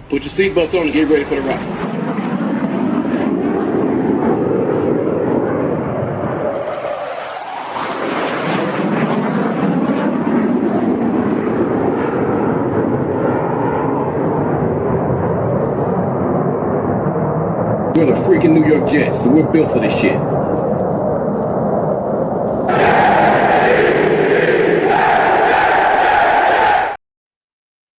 Put your seatbelts on and get ready for the ride. We're the freaking New York Jets, so we're built for this shit.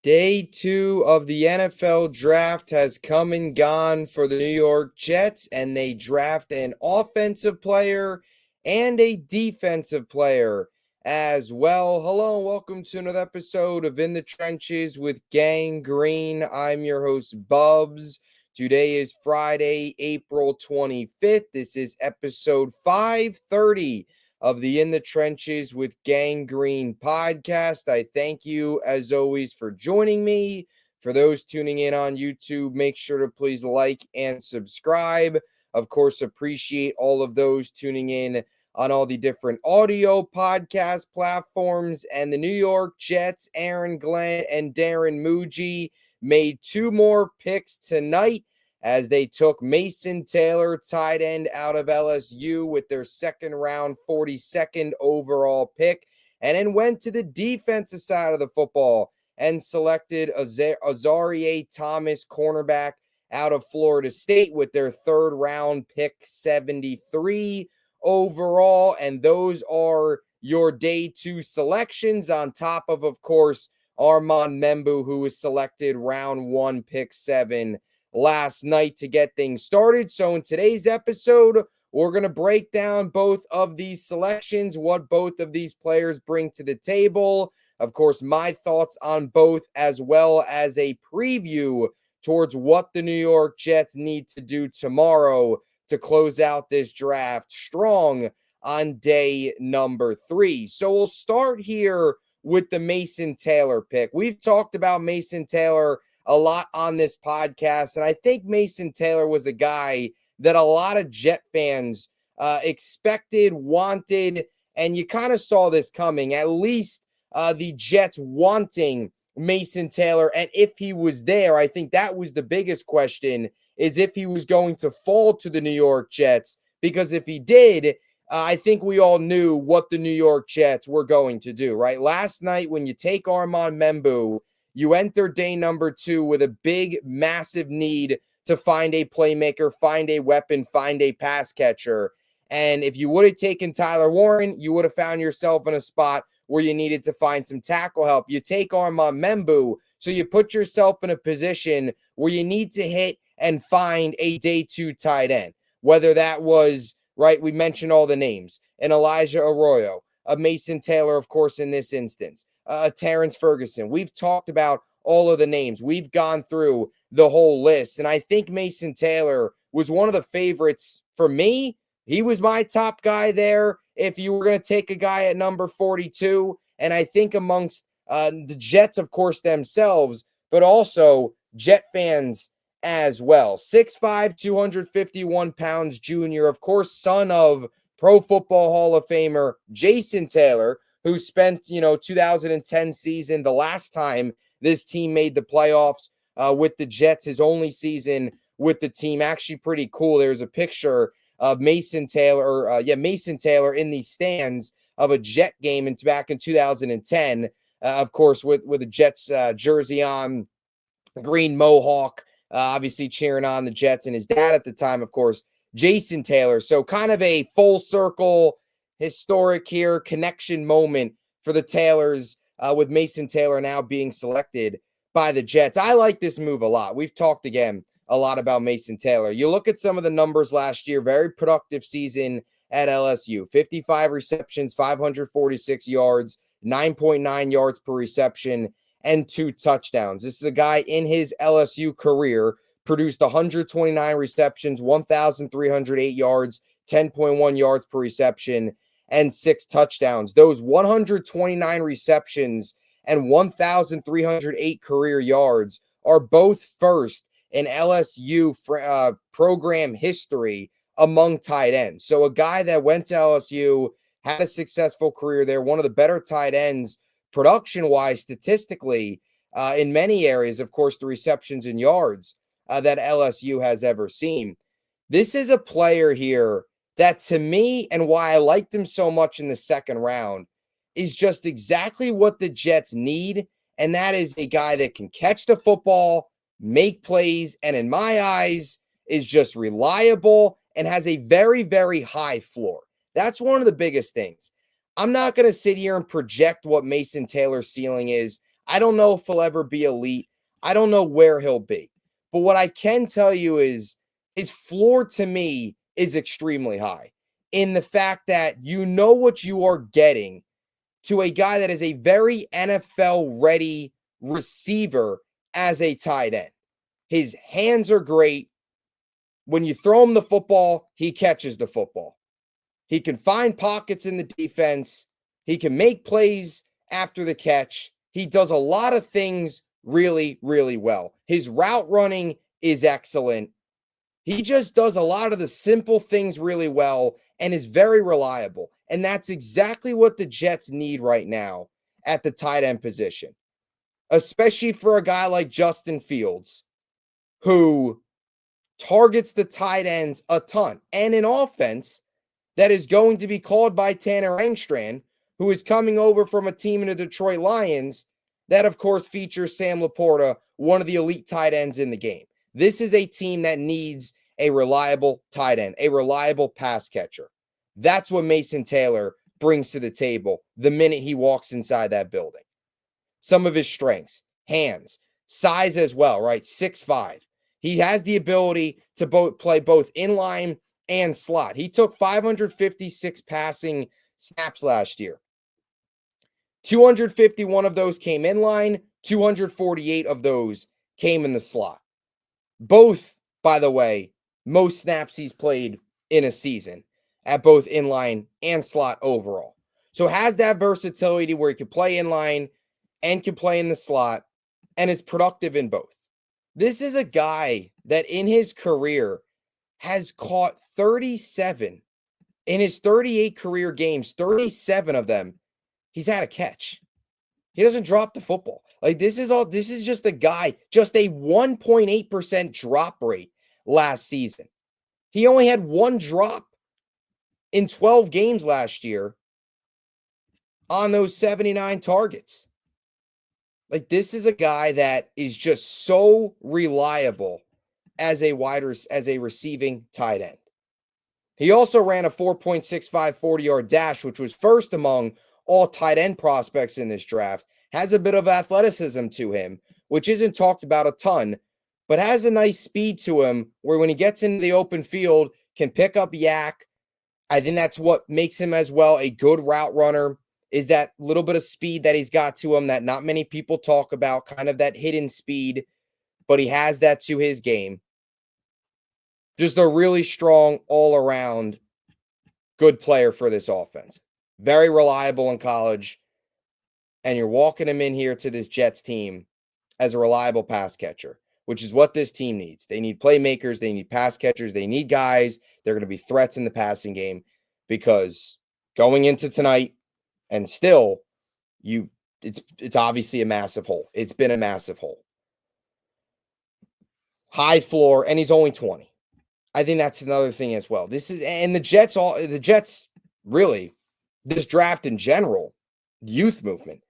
Day 2 of the NFL draft has come and gone for the New York Jets, and they draft an offensive player and a defensive player as well. Hello and welcome to another episode of In the Trenches with Gang Green. I'm your host, Bubbs. Today is Friday, April 25th. This is episode 530 of the In the Trenches with Gang Green podcast. I thank you, as always, for joining me. For those tuning in on YouTube, make sure to please like and subscribe. Of course, appreciate all of those tuning in on all the different audio podcast platforms. And the New York Jets, Aaron Glenn and Darren Muji, made 2 more picks tonight as they took Mason Taylor, tight end out of LSU, with their second round 42nd overall pick, and then went to the defensive side of the football and selected Azareye'h Thomas, cornerback out of Florida State, with their third round pick 73 overall. And those are your day 2 selections, on top of course, Armand Membu, who was selected round 1, pick 7 last night to get things started. So in today's episode, we're going to break down both of these selections, what both of these players bring to the table. Of course, my thoughts on both, as well as a preview towards what the New York Jets need to do tomorrow to close out this draft strong on day number 3. So we'll start here with the Mason Taylor pick. We've talked about Mason Taylor a lot on this podcast, and I think Mason Taylor was a guy that a lot of Jet fans expected, wanted, and you kind of saw this coming, at least the Jets wanting Mason Taylor. And if he was there, I think that was the biggest question, is if he was going to fall to the New York Jets, because if he did, I think we all knew what the New York Jets were going to do, right? Last night, when you take Armand Membu, you enter day number 2 with a big, massive need to find a playmaker, find a weapon, find a pass catcher. And if you would have taken Tyler Warren, you would have found yourself in a spot where you needed to find some tackle help. You take Armand Membu, so you put yourself in a position where you need to hit and find a day 2 tight end. Whether that was, right, we mentioned all the names, an Elijah Arroyo, a Mason Taylor, of course, in this instance, Terrence Ferguson. We've talked about all of the names. We've gone through the whole list. And I think Mason Taylor was one of the favorites for me. He was my top guy there if you were going to take a guy at number 42. And I think amongst the Jets, of course, themselves, but also Jet fans as well. 6'5", 251 pounds junior, of course, son of Pro Football Hall of Famer Jason Taylor, who spent, 2010 season, the last time this team made the playoffs with the Jets, his only season with the team. Actually pretty cool. There's a picture of Mason Taylor in the stands of a Jet game back in 2010, of course, with a Jets jersey on, green mohawk, obviously cheering on the Jets, and his dad at the time, of course, Jason Taylor. So kind of a full circle, historic here, connection moment for the Taylors, with Mason Taylor now being selected by the Jets. I like this move a lot. We've talked again a lot about Mason Taylor. You look at some of the numbers last year, very productive season at LSU, 55 receptions, 546 yards, 9.9 yards per reception, and 2 touchdowns. This is a guy in his LSU career produced 129 receptions, 1,308 yards, 10.1 yards per reception, and 6 touchdowns. Those 129 receptions and 1,308 career yards are both first in LSU program history among tight ends. So a guy that went to LSU, had a successful career there, one of the better tight ends production-wise statistically in many areas, of course, the receptions and yards that LSU has ever seen. This is a player here that, to me, and why I liked him so much in the second round, is just exactly what the Jets need. And that is a guy that can catch the football, make plays, and in my eyes, is just reliable and has a very, very high floor. That's one of the biggest things. I'm not going to sit here and project what Mason Taylor's ceiling is. I don't know if he'll ever be elite. I don't know where he'll be. But what I can tell you is his floor, to me, is extremely high in the fact that you know what you are getting to a guy that is a very NFL-ready receiver as a tight end. His hands are great. When you throw him the football, he catches the football. He can find pockets in the defense. He can make plays after the catch. He does a lot of things really, really well. His route running is excellent. He just does a lot of the simple things really well and is very reliable. And that's exactly what the Jets need right now at the tight end position, especially for a guy like Justin Fields, who targets the tight ends a ton. And an offense that is going to be called by Tanner Engstrand, who is coming over from a team in the Detroit Lions that, of course, features Sam Laporta, one of the elite tight ends in the game. This is a team that needs a reliable tight end, a reliable pass catcher. That's what Mason Taylor brings to the table the minute he walks inside that building. Some of his strengths, hands, size as well, right? 6'5". He has the ability to play both inline and slot. He took 556 passing snaps last year. 251 of those came inline, 248 of those came in the slot. Both, by the way, most snaps he's played in a season at both inline and slot overall. So has that versatility where he can play inline and can play in the slot and is productive in both. This is a guy that in his career has caught 37 in his 38 career games, 37 of them, he's had a catch. He doesn't drop the football. Like this is just a guy, just a 1.8% drop rate last season. He only had one drop in 12 games last year on those 79 targets. Like this is a guy that is just so reliable as a receiving tight end. He also ran a 4.65 40-yard dash, which was first among all tight end prospects in this draft. Has a bit of athleticism to him, which isn't talked about a ton, but has a nice speed to him where when he gets into the open field, can pick up yak. I think that's what makes him as well a good route runner, is that little bit of speed that he's got to him that not many people talk about, kind of that hidden speed, but he has that to his game. Just a really strong all-around good player for this offense. Very reliable in college, and you're walking him in here to this Jets team as a reliable pass catcher, which is what this team needs. They need playmakers. They need pass catchers. They need guys. They're going to be threats in the passing game because going into tonight and still, it's obviously a massive hole. It's been a massive hole. High floor, and he's only 20. I think that's another thing as well. The Jets really, this draft in general, youth movement.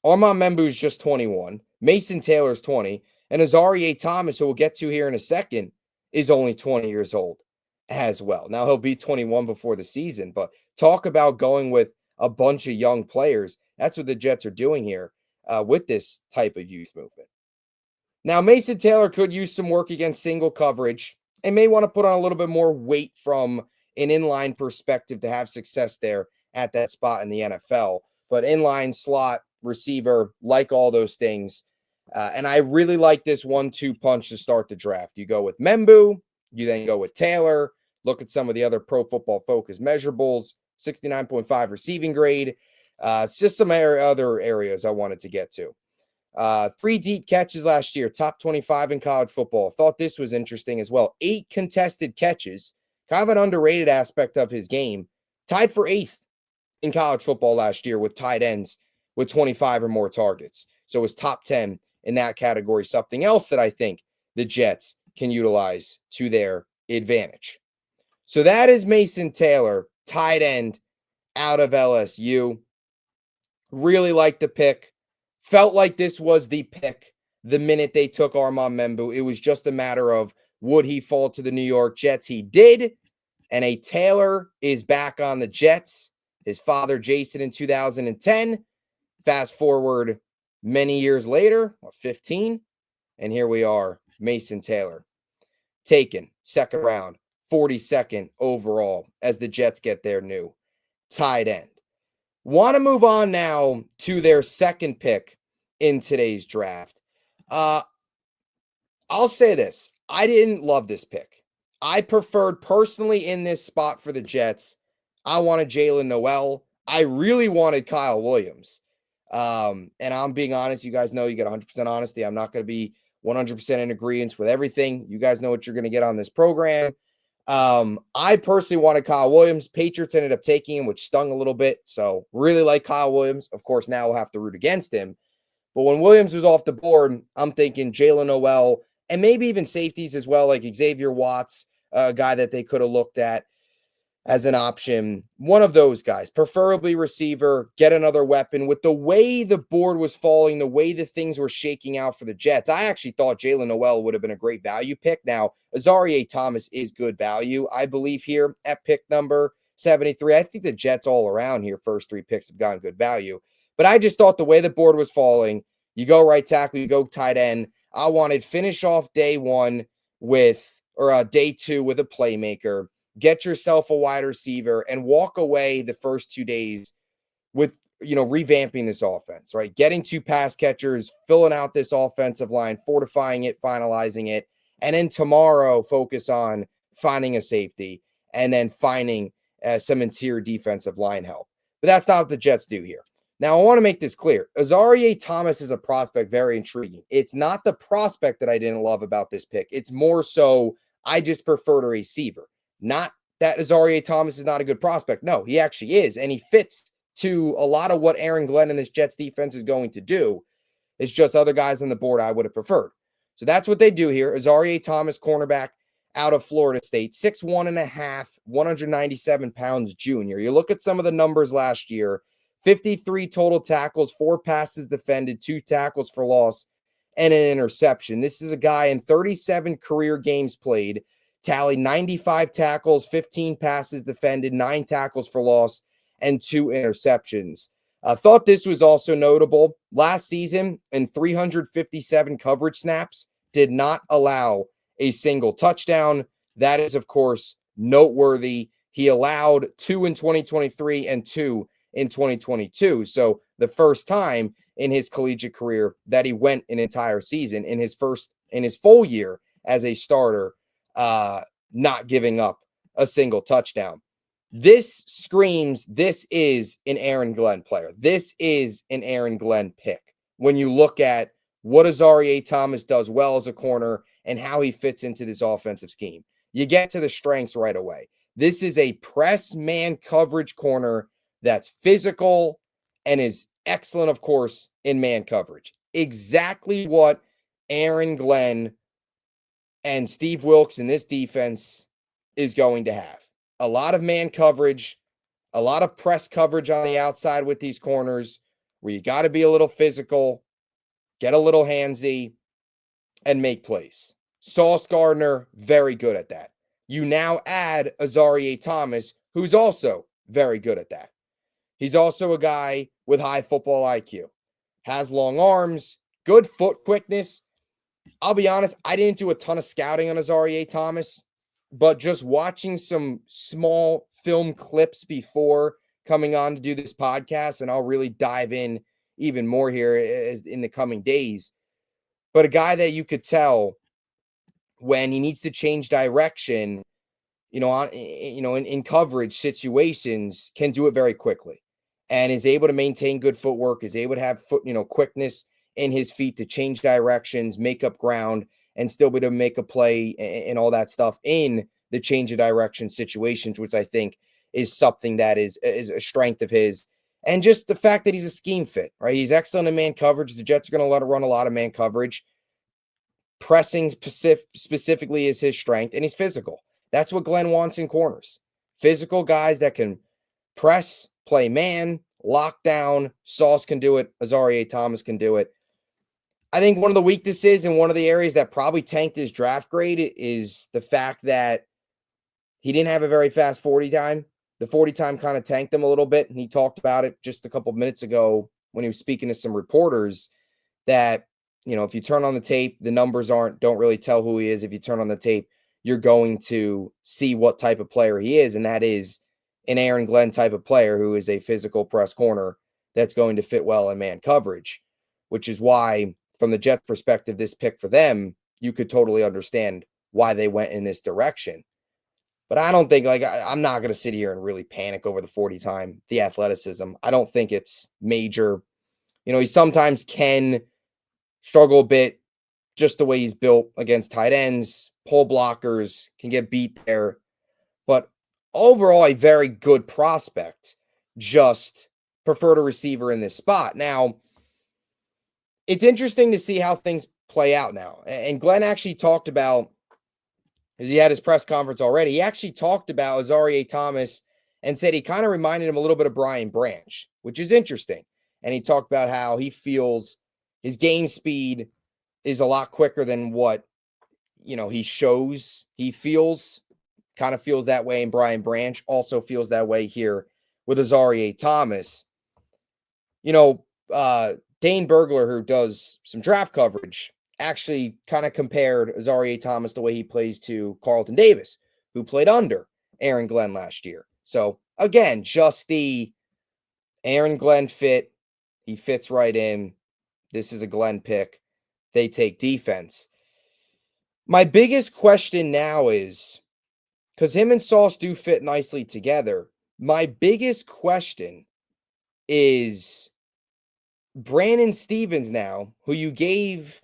Armand Membu's just 21. Mason Taylor's 20. And Azareye'h Thomas, who we'll get to here in a second, is only 20 years old as well. Now, he'll be 21 before the season, but talk about going with a bunch of young players. That's what the Jets are doing here with this type of youth movement. Now, Mason Taylor could use some work against single coverage and may want to put on a little bit more weight from an inline perspective to have success there at that spot in the NFL. But inline, slot, receiver, like all those things. And I really like this 1-2 punch to start the draft. You go with Membu, you then go with Taylor. Look at some of the other Pro Football Focus measurables, 69.5 receiving grade. It's just some other areas I wanted to get to. 3 deep catches last year, top 25 in college football. Thought this was interesting as well. 8 contested catches, kind of an underrated aspect of his game. Tied for 8th in college football last year with tight ends with 25 or more targets. So it was top 10 in that category. Something else that I think the Jets can utilize to their advantage. So that is Mason Taylor, tight end out of LSU. Really liked the pick. Felt like this was the pick the minute they took Armand Membu. It was just a matter of, would he fall to the New York Jets? He did. And a Taylor is back on the Jets. His father, Jason, in 2010. Fast forward many years later, 15. And here we are, Mason Taylor. Taken, second round, 42nd overall, as the Jets get their new tight end. Want to move on now to their second pick in today's draft. I'll say this. I didn't love this pick. I preferred personally in this spot for the Jets. I wanted Jalen Noel. I really wanted Kyle Williams. And I'm being honest. You guys know you get 100% honesty. I'm not going to be 100% in agreement with everything. You guys know what you're going to get on this program. I personally wanted Kyle Williams. Patriots ended up taking him, which stung a little bit. So really like Kyle Williams. Of course, now we'll have to root against him. But when Williams was off the board, I'm thinking Jalen Noel and maybe even safeties as well, like Xavier Watts, a guy that they could have looked at as an option. One of those guys, preferably receiver, get another weapon. With the way the board was falling, the way the things were shaking out for the Jets, I actually thought Jalen Noel would have been a great value pick. Now, Azareye'h Thomas is good value, I believe, here at pick number 73. I think the Jets all around here, first three picks have gotten good value. But I just thought the way the board was falling, you go right tackle, you go tight end. I wanted finish off day one with, or day two with a playmaker. Get yourself a wide receiver and walk away the first 2 days with, revamping this offense, right? Getting two pass catchers, filling out this offensive line, fortifying it, finalizing it. And then tomorrow, focus on finding a safety and then finding some interior defensive line help. But that's not what the Jets do here. Now, I want to make this clear. Azareye'h Thomas is a prospect, very intriguing. It's not the prospect that I didn't love about this pick. It's more so I just preferred a receiver. Not that Azareye'h Thomas is not a good prospect. No, he actually is. And he fits to a lot of what Aaron Glenn and this Jets defense is going to do. It's just other guys on the board I would have preferred. So that's what they do here. Azareye'h Thomas, cornerback out of Florida State, 6'1.5", 197 pounds junior. You look at some of the numbers last year, 53 total tackles, 4 passes defended, 2 tackles for loss, and an interception. This is a guy in 37 career games played, tallied 95 tackles, 15 passes defended, 9 tackles for loss, and 2 interceptions. I thought this was also notable. Last season, in 357 coverage snaps, did not allow a single touchdown. That is, of course, noteworthy. He allowed 2 in 2023 and 2 in 2022. So the first time in his collegiate career that he went an entire season in his full year as a starter, not giving up a single touchdown. This screams, this is an Aaron Glenn player. This is an Aaron Glenn pick. When you look at what Azareye'h Thomas does well as a corner and how he fits into this offensive scheme, you get to the strengths right away. This is a press man coverage corner that's physical and is excellent, of course, in man coverage. Exactly what Aaron Glenn and Steve Wilks in this defense is going to have. A lot of man coverage, a lot of press coverage on the outside with these corners where you got to be a little physical, get a little handsy, and make plays. Sauce Gardner, very good at that. You now add Azareye'h Thomas, who's also very good at that. He's also a guy with high football IQ, has long arms, good foot quickness. I'll be honest, I didn't do a ton of scouting on Azareye'h Thomas, but just watching some small film clips before coming on to do this podcast, and I'll really dive in even more here in the coming days. But a guy that you could tell when he needs to change direction, in coverage situations, can do it very quickly and is able to maintain good footwork, is able to have quickness in his feet to change directions, make up ground, and still be able to make a play and all that stuff in the change of direction situations, which I think is something that is a strength of his And just the fact that he's a scheme fit, right? He's excellent in man coverage. The Jets are going to let him run a lot of man coverage. Pressing specifically is his strength, and he's physical. That's what Glenn wants in corners. Physical guys that can press, play man, lock down. Sauce can do it. Azareye'h Thomas can do it. I think one of the weaknesses and one of the areas that probably tanked his draft grade is the fact that he didn't have a very fast 40 time. The 40 time kind of tanked him a little bit, and he talked about it just a couple of minutes ago when he was speaking to some reporters that, you know, if you turn on the tape, the numbers don't really tell who he is. If you turn on the tape, you're going to see what type of player he is, and that is an Aaron Glenn type of player who is a physical press corner that's going to fit well in man coverage, which is why, from the Jets' perspective, this pick for them, you could totally understand why they went in this direction. But I don't think, I'm not going to sit here and really panic over the 40 time, the athleticism. I don't think it's major. You know, he sometimes can struggle a bit just the way he's built against tight ends, pull blockers, can get beat there. But overall, a very good prospect. Just preferred a receiver in this spot. Now, it's interesting to see how things play out now. And Glenn actually talked about, because he had his press conference already, he actually talked about Azareye'h Thomas and said he kind of reminded him a little bit of Brian Branch, which is interesting. And he talked about how he feels his game speed is a lot quicker than what, you know, he shows. He kind of feels that way. And Brian Branch also feels that way here with Azareye'h Thomas. You know, Dane Bergler, who does some draft coverage, actually kind of compared Azareye'h Thomas the way he plays to Carlton Davis, who played under Aaron Glenn last year. So again, just the Aaron Glenn fit. He fits right in. This is a Glenn pick. They take defense. My biggest question now is, because him and Sauce do fit nicely together, my biggest question is Brandon Stevens now, who you gave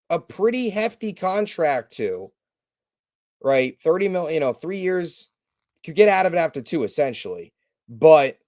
a pretty hefty contract to, right? 30 million, 3 years, could get out of it after 2, essentially. But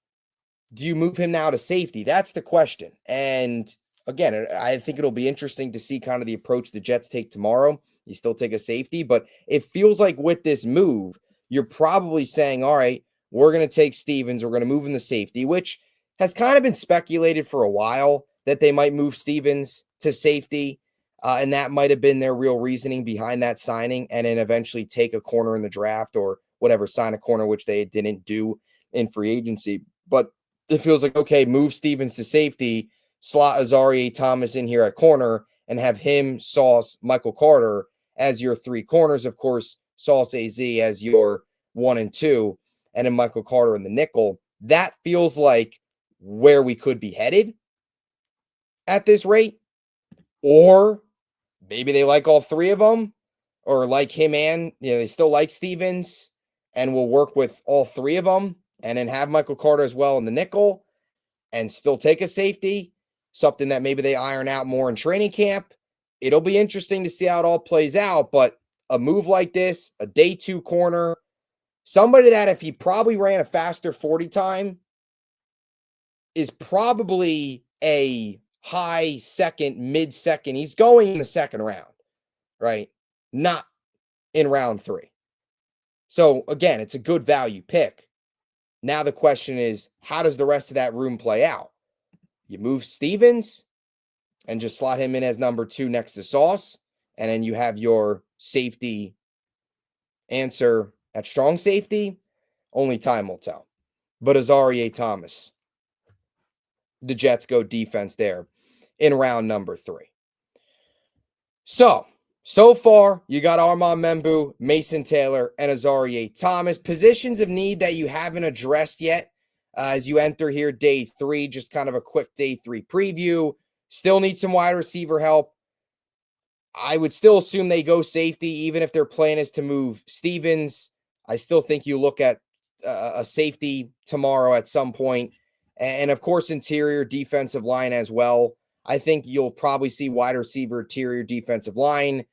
do you move him now to safety? That's the question. And again, I think it'll be interesting to see kind of the approach the Jets take tomorrow. You still take a safety, but it feels like with this move, you're probably saying, all right, we're going to take Stevens, we're going to move him to safety, which has kind of been speculated for a while that they might move Stevens to safety. And that might have been their real reasoning behind that signing, and then eventually take a corner in the draft or whatever, sign a corner, which they didn't do in free agency. But it feels like, okay, move Stevens to safety, slot Azareye'h Thomas in here at corner, and have him, Sauce, Michael Carter as your 3 corners. Of course, Sauce AZ as your 1 and 2, and then Michael Carter in the nickel. That feels like where we could be headed at this rate. Or maybe they like all 3 of them, or like him and, they still like Stevens and will work with all 3 of them, and then have Michael Carter as well in the nickel and still take a safety, something that maybe they iron out more in training camp. It'll be interesting to see how it all plays out, but a move like this, a day 2 corner, somebody that if he probably ran a faster 40 time is probably a high second, mid second. He's going in the second round, right? Not in round 3. So again, it's a good value pick. Now the question is, how does the rest of that room play out? You move Stevens and just slot him in as number 2 next to Sauce, and then you have your safety answer at strong safety. Only time will tell. But Azareye'h Thomas, the Jets go defense there in round number 3. So far, you got Armand Membu, Mason Taylor, and Azareye'h Thomas. Positions of need that you haven't addressed yet as you enter here day 3. Just kind of a quick day 3 preview. Still need some wide receiver help. I would still assume they go safety, even if their plan is to move Stevens. I still think you look at a safety tomorrow at some point. And of course, interior defensive line as well. I think you'll probably see wide receiver, interior defensive line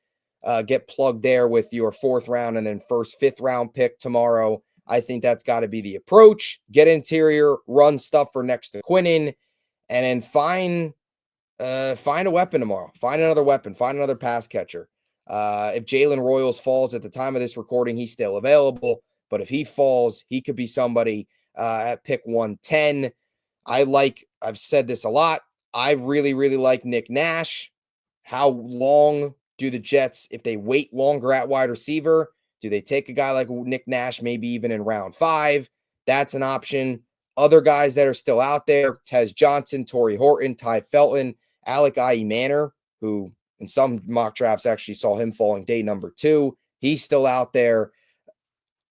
get plugged there with your 4th round and then 1st, 5th round pick tomorrow. I think that's got to be the approach. Get interior, run stuff for next to Quinnen, and then find a weapon tomorrow. Find another weapon. Find another pass catcher. If Jalen Royals falls at the time of this recording, he's still available. But if he falls, he could be somebody at pick 110. I've said this a lot. I really, really like Nick Nash. How long do the Jets, if they wait longer at wide receiver, do they take a guy like Nick Nash, maybe even in round 5? That's an option. Other guys that are still out there, Tez Johnson, Torrey Horton, Ty Felton, Alec Manor, who in some mock drafts actually saw him falling day number 2. He's still out there.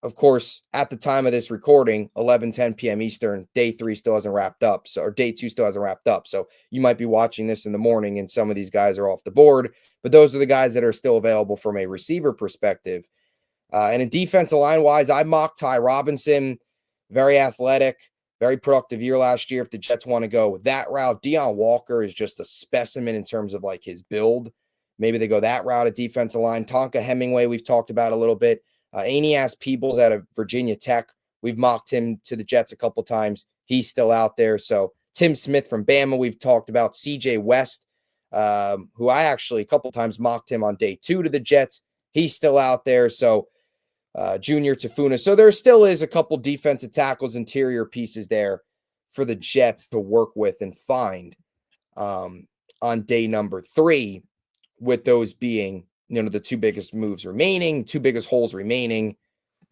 Of course, at the time of this recording, 11:10 p.m. Eastern, day 3 still hasn't wrapped up. Or day 2 still hasn't wrapped up. So you might be watching this in the morning and some of these guys are off the board. But those are the guys that are still available from a receiver perspective. And in defensive line wise, I mocked Ty Robinson, very athletic, very productive year last year. If the Jets want to go that route, Deion Walker is just a specimen in terms of like his build. Maybe they go that route at defensive line. Tonka Hemingway, we've talked about a little bit. Aeneas Peebles out of Virginia Tech, we've mocked him to the Jets a couple times. He's still out there. So Tim Smith from Bama, we've talked about. CJ West, who I actually a couple times mocked him on day 2 to the Jets. He's still out there. So Junior Tafuna. So there still is a couple defensive tackles, interior pieces there for the Jets to work with and find on day number 3, with those being, the 2 biggest moves remaining, 2 biggest holes remaining.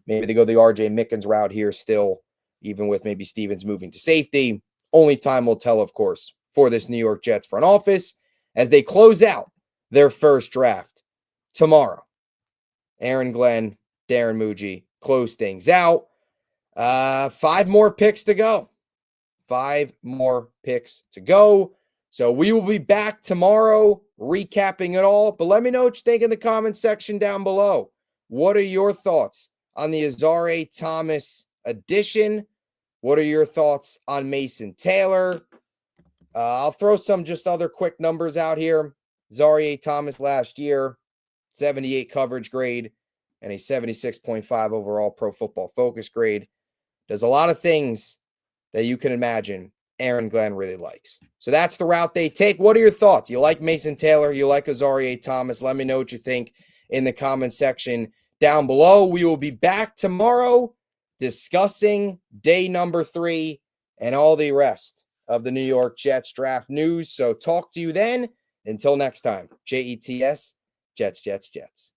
Maybe they go the RJ Mickens route here still, even with maybe Stevens moving to safety. Only time will tell, of course, for this New York Jets front office as they close out their first draft tomorrow. Aaron Glenn, Darren Muji close things out. 5 more picks to go. 5 more picks to go. So we will be back tomorrow recapping it all. But let me know what you think in the comments section down below. What are your thoughts on the Azareye'h Thomas addition? What are your thoughts on Mason Taylor? I'll throw some just other quick numbers out here. Azareye'h Thomas last year, 78 coverage grade and a 76.5 overall Pro Football Focus grade. Does a lot of things that you can imagine Aaron Glenn really likes. So that's the route they take. What are your thoughts? You like Mason Taylor? You like Azareye'h Thomas? Let me know what you think in the comment section down below. We will be back tomorrow discussing day number 3 and all the rest of the New York Jets draft news. So talk to you then. Until next time, Jets, Jets, Jets, Jets.